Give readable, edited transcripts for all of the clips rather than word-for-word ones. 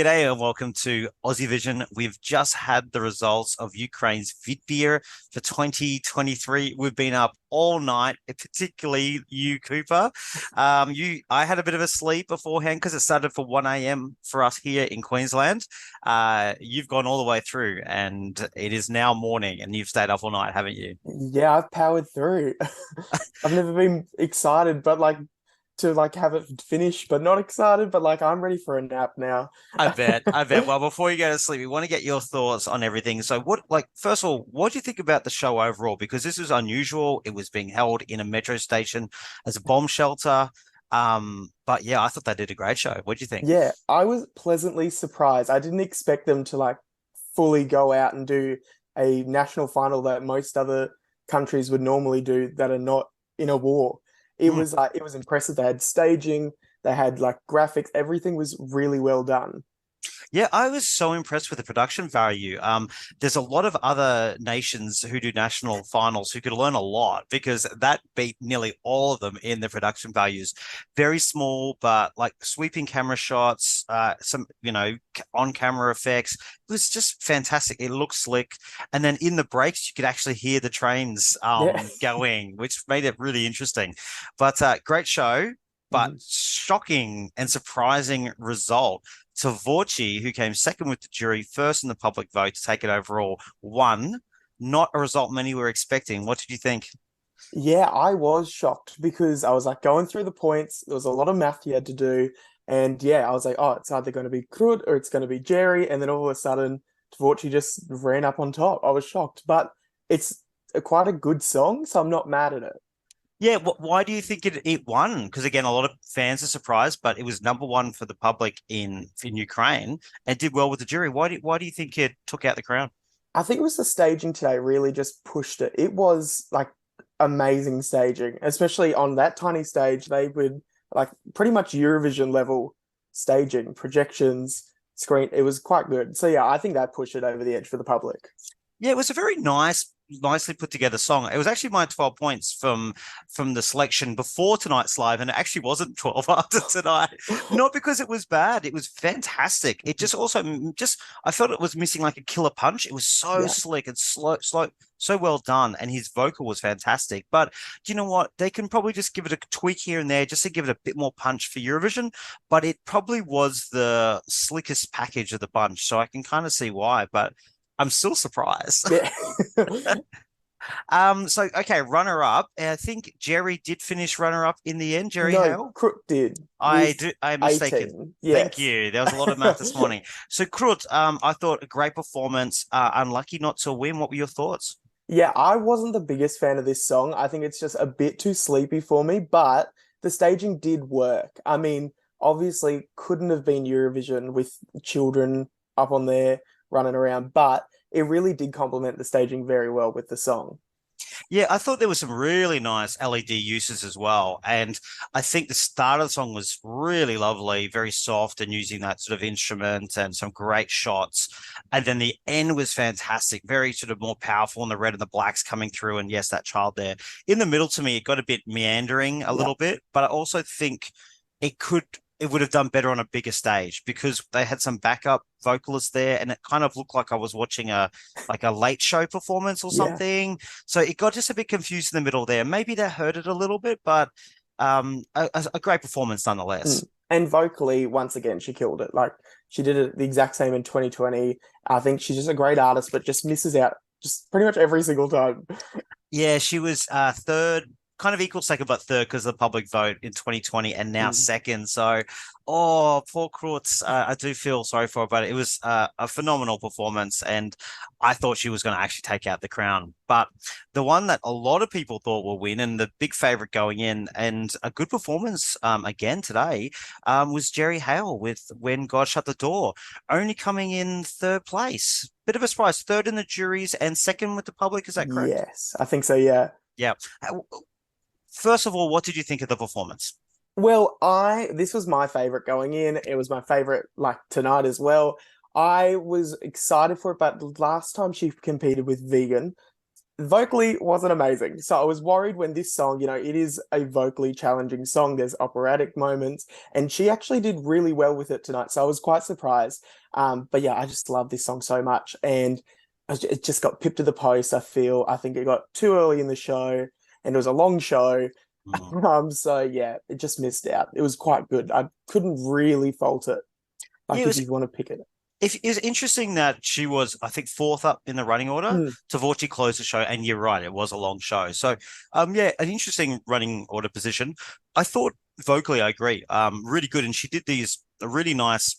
G'day and welcome to Aussievision. We've just had the results of Ukraine's Vidbir for 2023. We've been up all night, particularly you, Cooper. I had a bit of a sleep beforehand because it started for 1 a.m. for us here in Queensland. You've gone all the way through and it is now morning and you've stayed up all night, haven't you? Yeah, I've powered through. I've never been excited, but to have it finish, but not excited, but I'm ready for a nap now. I bet. I bet. Well, before you go to sleep, we want to get your thoughts on everything. So, first of all, what do you think about the show overall? Because this was unusual. It was being held in a metro station as a bomb shelter. But yeah, I thought they did a great show. What do you think? Yeah, I was pleasantly surprised. I didn't expect them to fully go out and do a national final that most other countries would normally do that are not in a war. It was impressive. They had staging, they had graphics, everything was really well done. Yeah, I was so impressed with the production value. There's a lot of other nations who do national finals who could learn a lot because that beat nearly all of them in the production values. Very small, but like sweeping camera shots, some, on camera effects. It was just fantastic. It looked slick. And then in the breaks, you could actually hear the trains Yeah. going, which made it really interesting. But great show, but Mhm. shocking and surprising result. Tvorchi, who came second with the jury, first in the public vote to take it overall, won. Not a result many were expecting. What did you think? Yeah, I was shocked because I was going through the points. There was a lot of math you had to do. And yeah, I was like, oh, it's either going to be Krut or it's going to be Jerry. And then all of a sudden, Tvorchi just ran up on top. I was shocked, but it's quite a good song, so I'm not mad at it. Yeah, why do you think it won? Because again, a lot of fans are surprised, but it was number one for the public in Ukraine and did well with the jury. Why do you think it took out the crown? I think it was the staging today really just pushed it. It was amazing staging, especially on that tiny stage. They would pretty much Eurovision level staging, projections, screen. It was quite good. So yeah, I think that pushed it over the edge for the public. Yeah, it was a very nicely put together song. It was actually my 12 points from the selection before tonight's live, and it actually wasn't 12 after tonight. Not because it was bad, it was fantastic. It just also just I felt it was missing like a killer punch. It was so Yeah. slick and slow, so well done, and his vocal was fantastic. But do you know what? They can probably just give it a tweak here and there just to give it a bit more punch for Eurovision. But it probably was the slickest package of the bunch, so I can kind of see why. But I'm still surprised. Yeah. So okay, runner up. I think Jerry did finish runner up in the end, Jerry No, Hale. Crook did I with do I'm mistaken. 18. Thank Yes. you. There was a lot of math this morning. So Krut, I thought a great performance. Unlucky not to win. What were your thoughts? Yeah, I wasn't the biggest fan of this song. I think it's just a bit too sleepy for me, but the staging did work. I mean, obviously couldn't have been Eurovision with children up on there running around, but it really did complement the staging very well with the song. Yeah, I thought there was some really nice LED uses as well. And I think the start of the song was really lovely, very soft and using that sort of instrument and some great shots. And then the end was fantastic, very sort of more powerful and the red and the blacks coming through. And yes, that child there. In the middle to me, it got a bit meandering a Yeah. little bit, but I also think it would have done better on a bigger stage because they had some backup vocalists there and it kind of looked like I was watching a late show performance or Yeah. something. So it got just a bit confused in the middle there. Maybe that hurt it a little bit, but a great performance nonetheless. Mm. And vocally, once again, she killed it. She did it the exact same in 2020. I think she's just a great artist, but just misses out just pretty much every single time. Yeah, she was third, kind of equal second, but third because of the public vote in 2020 and now Mm. second. So, oh, poor Krutz. I do feel sorry for her, but it was a phenomenal performance. And I thought she was going to actually take out the crown. But the one that a lot of people thought will win and the big favorite going in and a good performance again today was Jerry Hale with When God Shut the Door, only coming in third place. Bit of a surprise, third in the juries and second with the public. Is that correct? Yes, I think so. Yeah. Yeah. First of all, what did you think of the performance? Well, this was my favorite going in. It was my favorite tonight as well. I was excited for it, but last time she competed with Vegan, vocally wasn't amazing. So I was worried when this song, it is a vocally challenging song. There's operatic moments, and she actually did really well with it tonight. So I was quite surprised. But yeah, I just love this song so much, and it just got pipped to the post. I think it got too early in the show, and it was a long show. Mm. So yeah, it just missed out. It was quite good. I couldn't really fault it. Yeah, Like if you want to pick it. it's interesting that she was, I think, fourth up in the running order. Mm, Tvorchi closed the show, and you're right, it was a long show. So, yeah, an interesting running order position. I thought vocally, I agree, really good, and she did these really nice.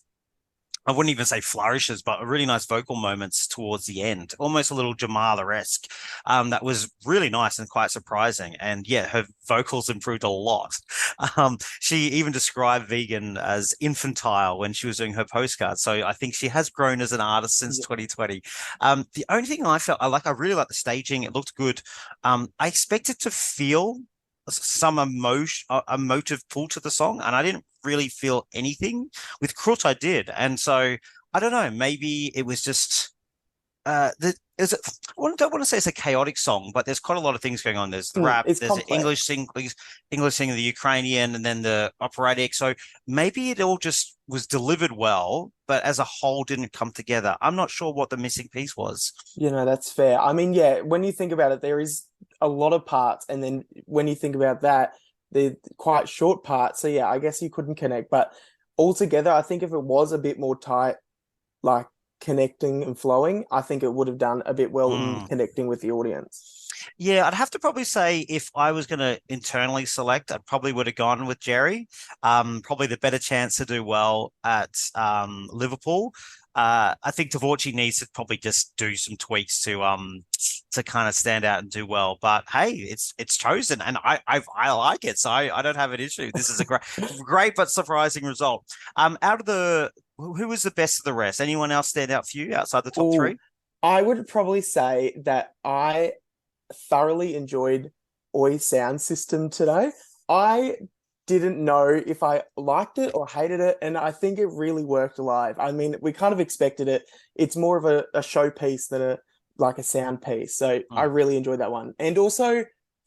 I wouldn't even say flourishes, but really nice vocal moments towards the end, almost a little Jamala-esque. That was really nice and quite surprising. And yeah, her vocals improved a lot. She even described Vegan as infantile when she was doing her postcard. So I think she has grown as an artist since yeah. 2020. The only thing I really like the staging. It looked good. I expected to feel some emotive pull to the song, and I didn't really feel anything. With Krut, I did, and so I don't know. Maybe it was just the is it, I don't want to say it's a chaotic song, but there's quite a lot of things going on. There's the rap, It's there's the complex. English singing, the Ukrainian, and then the operatic. So maybe it all just was delivered well, but as a whole didn't come together. I'm not sure what the missing piece was. That's fair. I mean, yeah, when you think about it, there is a lot of parts, and then when you think about that, they're quite short parts. So yeah, I guess you couldn't connect. But altogether, I think if it was a bit more tight, like connecting and flowing, I think it would have done a bit well in Mm. connecting with the audience. Yeah, I'd have to probably say if I was going to internally select, I probably would have gone with Jerry. Probably the better chance to do well at Liverpool. I think Tvorchi needs to probably just do some tweaks to kind of stand out and do well. But hey, it's chosen, and I like it, so I don't have an issue. This is a great but surprising result. Out of the who was the best of the rest? Anyone else stand out for you outside the top Oh, three? I would probably say that I thoroughly enjoyed Oi sound system today. I didn't know if I liked it or hated it, and I think it really worked live. I mean, we kind of expected it. It's more of a showpiece than a sound piece. So I Hmm. really enjoyed that one. And also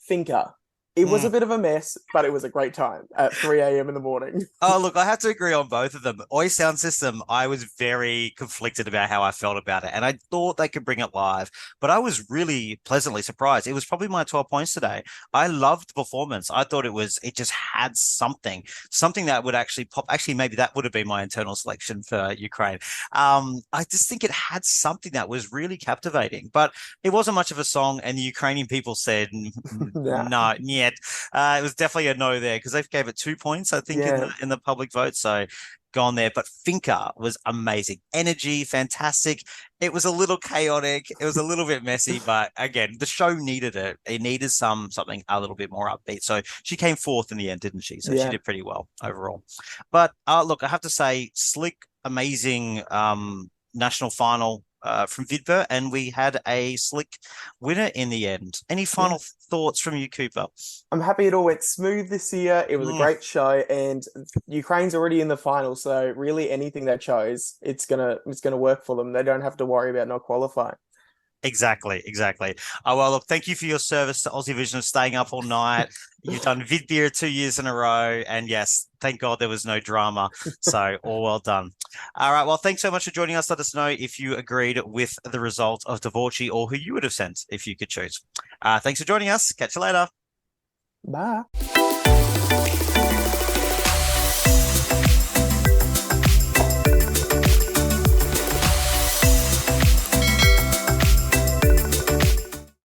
Thinker. It was Hmm. a bit of a mess, but it was a great time at 3 a.m. in the morning. Oh, look, I have to agree on both of them. Oi Sound System, I was very conflicted about how I felt about it, and I thought they could bring it live, but I was really pleasantly surprised. It was probably my 12 points today. I loved the performance. I thought it just had something that would actually pop. Actually, maybe that would have been my internal selection for Ukraine. I just think it had something that was really captivating, but it wasn't much of a song, and the Ukrainian people said, Yeah. no, yet. It was definitely a no there because they gave it 2 points, I think, in Yeah. the public vote. So gone there. But Finca was amazing. Energy, fantastic. It was a little chaotic. It was a little bit messy, but again, the show needed it. It needed something a little bit more upbeat. So she came fourth in the end, didn't she? So she Yeah. did pretty well overall. But look, I have to say, slick, amazing national final from Vidbir, and we had a slick winner in the end. Any Yeah. final thoughts from you, Cooper? I'm happy it all went smooth this year. It was a Mm, great show, and Ukraine's already in the final, so really anything they chose, it's gonna work for them. They don't have to worry about not qualifying. exactly, exactly. Oh, well, look, thank you for your service to Aussievision, staying up all night. You've done Vidbir 2 years in a row, and yes, thank God there was no drama. So all well done. All right, well, thanks so much for joining us. Let us know if you agreed with the result of Tvorchi or who you would have sent if you could choose. Thanks for joining us. Catch you later. Bye.